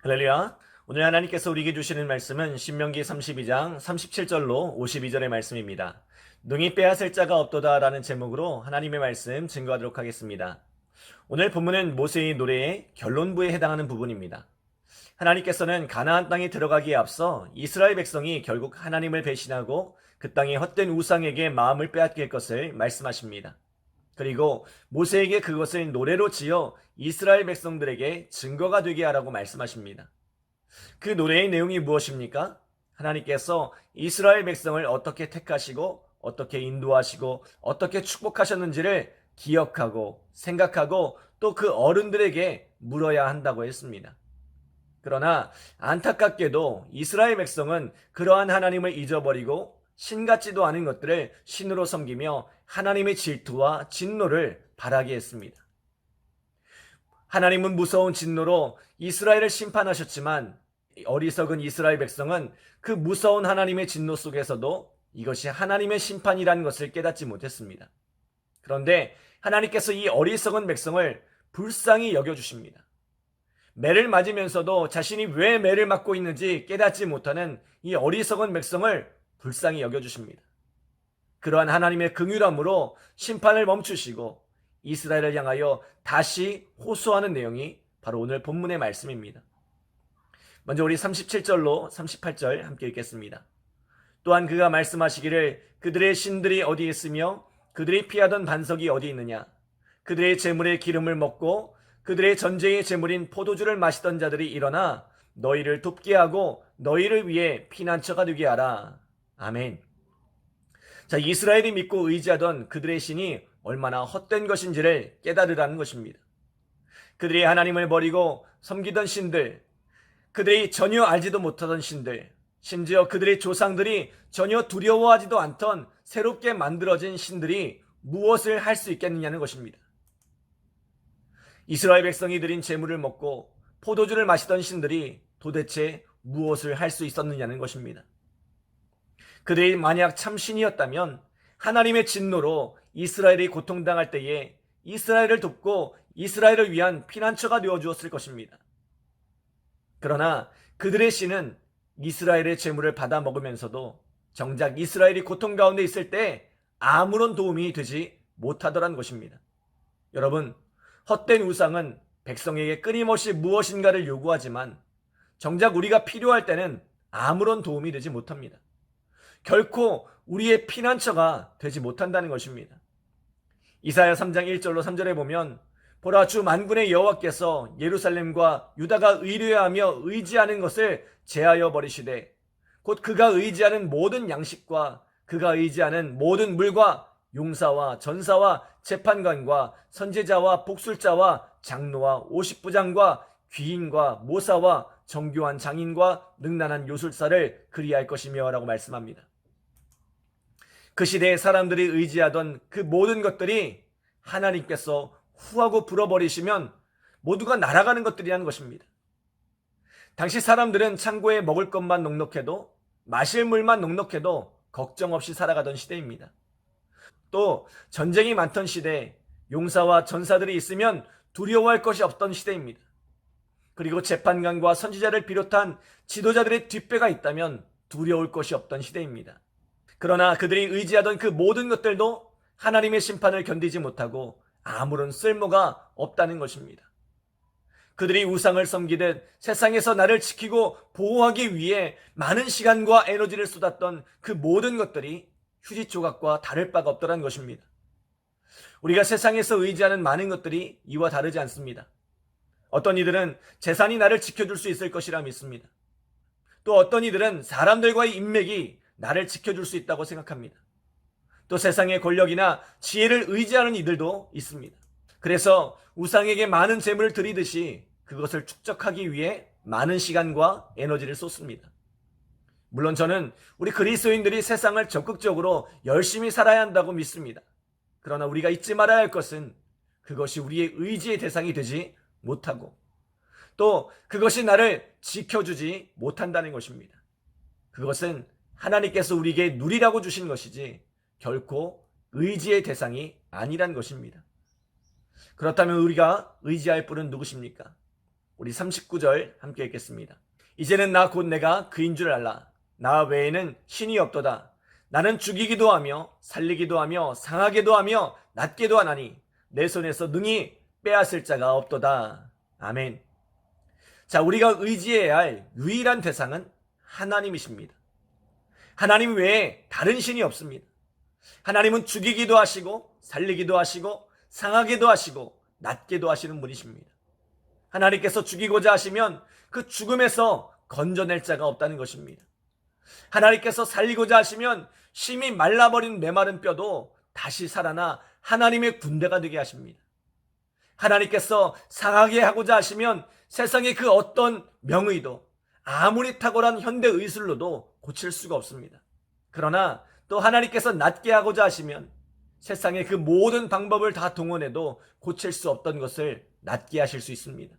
할렐루야. 오늘 하나님께서 우리에게 주시는 말씀은 신명기 32장 37절로 52절의 말씀입니다. 능히 빼앗을 자가 없도다 라는 제목으로 하나님의 말씀 증거하도록 하겠습니다. 오늘 본문은 모세의 노래의 결론부에 해당하는 부분입니다. 하나님께서는 가나안 땅에 들어가기에 앞서 이스라엘 백성이 결국 하나님을 배신하고 그 땅의 헛된 우상에게 마음을 빼앗길 것을 말씀하십니다. 그리고 모세에게 그것을 노래로 지어 이스라엘 백성들에게 증거가 되게 하라고 말씀하십니다. 그 노래의 내용이 무엇입니까? 하나님께서 이스라엘 백성을 어떻게 택하시고 어떻게 인도하시고 어떻게 축복하셨는지를 기억하고 생각하고 또 그 어른들에게 물어야 한다고 했습니다. 그러나 안타깝게도 이스라엘 백성은 그러한 하나님을 잊어버리고 신 같지도 않은 것들을 신으로 섬기며 하나님의 질투와 진노를 바라게 했습니다. 하나님은 무서운 진노로 이스라엘을 심판하셨지만 어리석은 이스라엘 백성은 그 무서운 하나님의 진노 속에서도 이것이 하나님의 심판이라는 것을 깨닫지 못했습니다. 그런데 하나님께서 이 어리석은 백성을 불쌍히 여겨주십니다. 매를 맞으면서도 자신이 왜 매를 맞고 있는지 깨닫지 못하는 이 어리석은 백성을 불쌍히 여겨주십니다. 그러한 하나님의 긍휼함으로 심판을 멈추시고 이스라엘을 향하여 다시 호소하는 내용이 바로 오늘 본문의 말씀입니다. 먼저 우리 37절로 38절 함께 읽겠습니다. 또한 그가 말씀하시기를 그들의 신들이 어디 있으며 그들이 피하던 반석이 어디 있느냐. 그들의 재물의 기름을 먹고 그들의 전쟁의 재물인 포도주를 마시던 자들이 일어나 너희를 돕게 하고 너희를 위해 피난처가 되게 하라. 아멘. 자, 이스라엘이 믿고 의지하던 그들의 신이 얼마나 헛된 것인지를 깨달으라는 것입니다. 그들이 하나님을 버리고 섬기던 신들, 그들이 전혀 알지도 못하던 신들, 심지어 그들의 조상들이 전혀 두려워하지도 않던 새롭게 만들어진 신들이 무엇을 할 수 있겠느냐는 것입니다. 이스라엘 백성이 드린 제물을 먹고 포도주를 마시던 신들이 도대체 무엇을 할 수 있었느냐는 것입니다. 그들이 만약 참신이었다면 하나님의 진노로 이스라엘이 고통당할 때에 이스라엘을 돕고 이스라엘을 위한 피난처가 되어주었을 것입니다. 그러나 그들의 신은 이스라엘의 재물을 받아 먹으면서도 정작 이스라엘이 고통 가운데 있을 때 아무런 도움이 되지 못하더란 것입니다. 여러분, 헛된 우상은 백성에게 끊임없이 무엇인가를 요구하지만 정작 우리가 필요할 때는 아무런 도움이 되지 못합니다. 결코 우리의 피난처가 되지 못한다는 것입니다. 이사야 3장 1절로 3절에 보면 보라 주 만군의 여호와께서 예루살렘과 유다가 의뢰하며 의지하는 것을 제하여 버리시되 곧 그가 의지하는 모든 양식과 그가 의지하는 모든 물과 용사와 전사와 재판관과 선제자와 복술자와 장로와 오십부장과 귀인과 모사와 정교한 장인과 능란한 요술사를 그리할 것이며 라고 말씀합니다. 그 시대의 사람들이 의지하던 그 모든 것들이 하나님께서 후하고 불어버리시면 모두가 날아가는 것들이라는 것입니다. 당시 사람들은 창고에 먹을 것만 넉넉해도 마실 물만 넉넉해도 걱정 없이 살아가던 시대입니다. 또 전쟁이 많던 시대, 용사와 전사들이 있으면 두려워할 것이 없던 시대입니다. 그리고 재판관과 선지자를 비롯한 지도자들의 뒷배가 있다면 두려울 것이 없던 시대입니다. 그러나 그들이 의지하던 그 모든 것들도 하나님의 심판을 견디지 못하고 아무런 쓸모가 없다는 것입니다. 그들이 우상을 섬기듯 세상에서 나를 지키고 보호하기 위해 많은 시간과 에너지를 쏟았던 그 모든 것들이 휴지 조각과 다를 바가 없더란 것입니다. 우리가 세상에서 의지하는 많은 것들이 이와 다르지 않습니다. 어떤 이들은 재산이 나를 지켜줄 수 있을 것이라 믿습니다. 또 어떤 이들은 사람들과의 인맥이 나를 지켜줄 수 있다고 생각합니다. 또 세상의 권력이나 지혜를 의지하는 이들도 있습니다. 그래서 우상에게 많은 재물을 드리듯이 그것을 축적하기 위해 많은 시간과 에너지를 쏟습니다. 물론 저는 우리 그리스도인들이 세상을 적극적으로 열심히 살아야 한다고 믿습니다. 그러나 우리가 잊지 말아야 할 것은 그것이 우리의 의지의 대상이 되지 못하고 또 그것이 나를 지켜주지 못한다는 것입니다. 그것은 하나님께서 우리에게 누리라고 주신 것이지 결코 의지의 대상이 아니란 것입니다. 그렇다면 우리가 의지할 분은 누구십니까? 우리 39절 함께 읽겠습니다. 이제는 나 곧 내가 그인 줄 알라. 나 외에는 신이 없도다. 나는 죽이기도 하며 살리기도 하며 상하게도 하며 낫게도 하나니 내 손에서 능히 빼앗을 자가 없도다. 아멘. 자, 우리가 의지해야 할 유일한 대상은 하나님이십니다. 하나님 외에 다른 신이 없습니다. 하나님은 죽이기도 하시고 살리기도 하시고 상하게도 하시고 낫게도 하시는 분이십니다. 하나님께서 죽이고자 하시면 그 죽음에서 건져낼 자가 없다는 것입니다. 하나님께서 살리고자 하시면 심히 말라버린 메마른 뼈도 다시 살아나 하나님의 군대가 되게 하십니다. 하나님께서 상하게 하고자 하시면 세상의 그 어떤 명의도 아무리 탁월한 현대 의술로도 고칠 수가 없습니다. 그러나 또 하나님께서 낫게 하고자 하시면 세상의 그 모든 방법을 다 동원해도 고칠 수 없던 것을 낫게 하실 수 있습니다.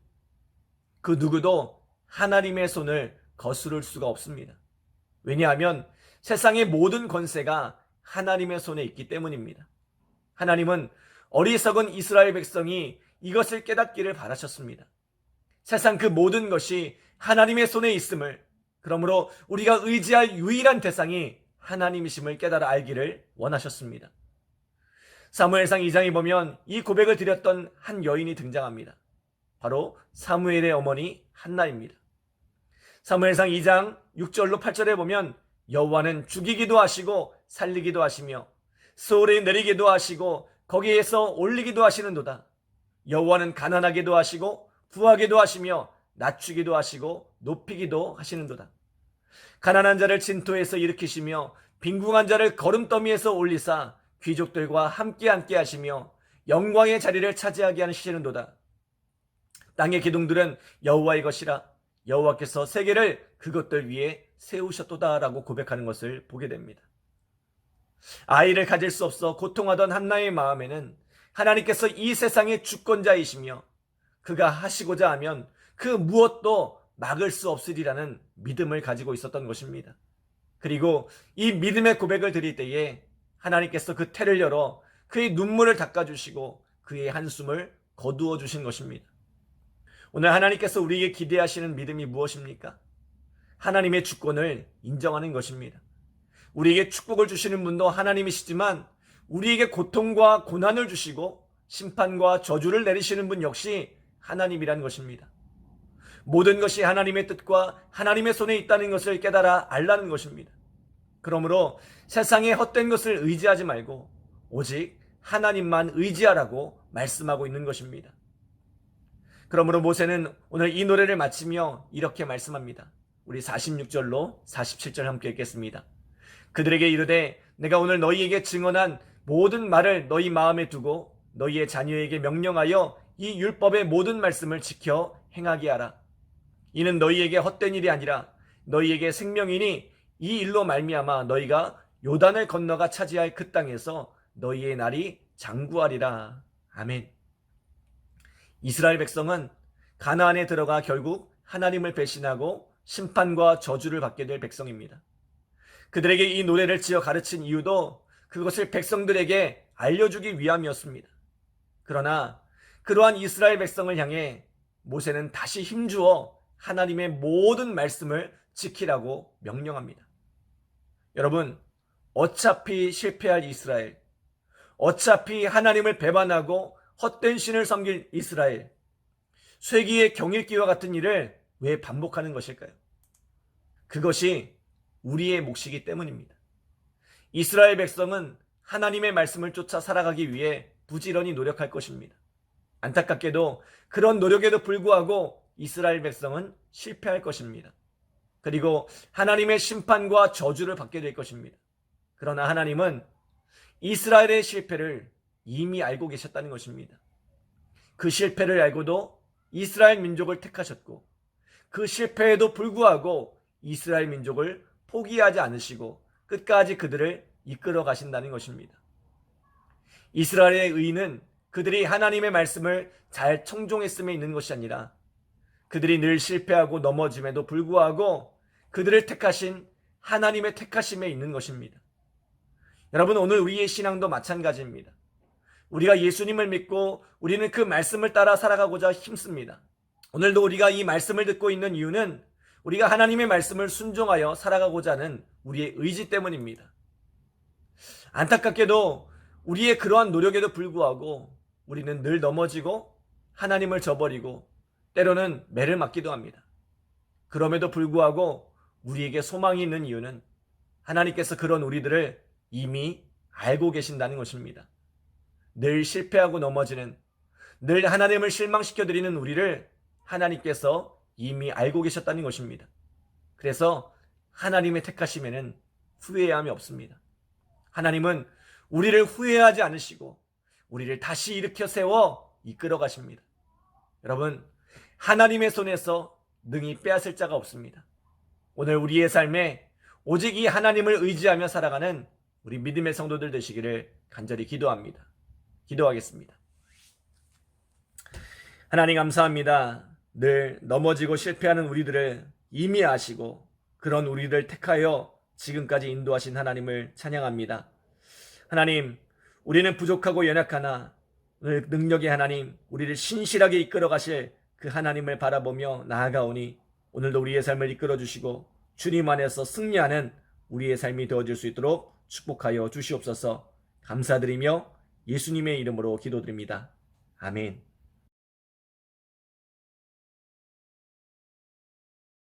그 누구도 하나님의 손을 거스를 수가 없습니다. 왜냐하면 세상의 모든 권세가 하나님의 손에 있기 때문입니다. 하나님은 어리석은 이스라엘 백성이 이것을 깨닫기를 바라셨습니다. 세상 그 모든 것이 하나님의 손에 있음을, 그러므로 우리가 의지할 유일한 대상이 하나님이심을 깨달아 알기를 원하셨습니다. 사무엘상 2장에 보면 이 고백을 드렸던 한 여인이 등장합니다. 바로 사무엘의 어머니 한나입니다. 사무엘상 2장 6절로 8절에 보면 여호와는 죽이기도 하시고 살리기도 하시며 소울에 내리기도 하시고 거기에서 올리기도 하시는도다. 여호와는 가난하게도 하시고 부하게도 하시며 낮추기도 하시고 높이기도 하시는도다. 가난한 자를 진토에서 일으키시며 빈궁한 자를 거름더미에서 올리사 귀족들과 함께 하시며 영광의 자리를 차지하게 하시는도다. 땅의 기둥들은 여호와의 것이라 여호와께서 세계를 그것들 위에 세우셨도다라고 고백하는 것을 보게 됩니다. 아이를 가질 수 없어 고통하던 한나의 마음에는 하나님께서 이 세상의 주권자이시며 그가 하시고자 하면 그 무엇도 막을 수 없으리라는 믿음을 가지고 있었던 것입니다. 그리고 이 믿음의 고백을 드릴 때에 하나님께서 그 태를 열어 그의 눈물을 닦아주시고 그의 한숨을 거두어 주신 것입니다. 오늘 하나님께서 우리에게 기대하시는 믿음이 무엇입니까? 하나님의 주권을 인정하는 것입니다. 우리에게 축복을 주시는 분도 하나님이시지만 우리에게 고통과 고난을 주시고 심판과 저주를 내리시는 분 역시 하나님이라는 것입니다. 모든 것이 하나님의 뜻과 하나님의 손에 있다는 것을 깨달아 알라는 것입니다. 그러므로 세상의 헛된 것을 의지하지 말고 오직 하나님만 의지하라고 말씀하고 있는 것입니다. 그러므로 모세는 오늘 이 노래를 마치며 이렇게 말씀합니다. 우리 46절로 47절 함께 읽겠습니다. 그들에게 이르되 내가 오늘 너희에게 증언한 모든 말을 너희 마음에 두고 너희의 자녀에게 명령하여 이 율법의 모든 말씀을 지켜 행하게 하라. 이는 너희에게 헛된 일이 아니라 너희에게 생명이니 이 일로 말미암아 너희가 요단을 건너가 차지할 그 땅에서 너희의 날이 장구하리라. 아멘. 이스라엘 백성은 가나안에 들어가 결국 하나님을 배신하고 심판과 저주를 받게 될 백성입니다. 그들에게 이 노래를 지어 가르친 이유도 그것을 백성들에게 알려주기 위함이었습니다. 그러나 그러한 이스라엘 백성을 향해 모세는 다시 힘주어 하나님의 모든 말씀을 지키라고 명령합니다. 여러분, 어차피 실패할 이스라엘, 어차피 하나님을 배반하고 헛된 신을 섬길 이스라엘, 쇠기의 경일기와 같은 일을 왜 반복하는 것일까요? 그것이 우리의 몫이기 때문입니다. 이스라엘 백성은 하나님의 말씀을 쫓아 살아가기 위해 부지런히 노력할 것입니다. 안타깝게도 그런 노력에도 불구하고 이스라엘 백성은 실패할 것입니다. 그리고 하나님의 심판과 저주를 받게 될 것입니다. 그러나 하나님은 이스라엘의 실패를 이미 알고 계셨다는 것입니다. 그 실패를 알고도 이스라엘 민족을 택하셨고 그 실패에도 불구하고 이스라엘 민족을 포기하지 않으시고 끝까지 그들을 이끌어 가신다는 것입니다. 이스라엘의 의의는 그들이 하나님의 말씀을 잘 청종했음에 있는 것이 아니라 그들이 늘 실패하고 넘어짐에도 불구하고 그들을 택하신 하나님의 택하심에 있는 것입니다. 여러분, 오늘 우리의 신앙도 마찬가지입니다. 우리가 예수님을 믿고 우리는 그 말씀을 따라 살아가고자 힘씁니다. 오늘도 우리가 이 말씀을 듣고 있는 이유는 우리가 하나님의 말씀을 순종하여 살아가고자 하는 우리의 의지 때문입니다. 안타깝게도 우리의 그러한 노력에도 불구하고 우리는 늘 넘어지고 하나님을 저버리고 때로는 매를 맞기도 합니다. 그럼에도 불구하고 우리에게 소망이 있는 이유는 하나님께서 그런 우리들을 이미 알고 계신다는 것입니다. 늘 실패하고 넘어지는, 늘 하나님을 실망시켜드리는 우리를 하나님께서 이미 알고 계셨다는 것입니다. 그래서 하나님의 택하심에는 후회함이 없습니다. 하나님은 우리를 후회하지 않으시고 우리를 다시 일으켜 세워 이끌어 가십니다. 여러분, 하나님의 손에서 능히 빼앗을 자가 없습니다. 오늘 우리의 삶에 오직 이 하나님을 의지하며 살아가는 우리 믿음의 성도들 되시기를 간절히 기도합니다. 기도하겠습니다. 하나님 감사합니다. 늘 넘어지고 실패하는 우리들을 이미 아시고 그런 우리를 택하여 지금까지 인도하신 하나님을 찬양합니다. 하나님, 우리는 부족하고 연약하나 오늘 능력의 하나님, 우리를 신실하게 이끌어 가실 그 하나님을 바라보며 나아가오니 오늘도 우리의 삶을 이끌어 주시고 주님 안에서 승리하는 우리의 삶이 되어질 수 있도록 축복하여 주시옵소서. 감사드리며 예수님의 이름으로 기도드립니다. 아멘.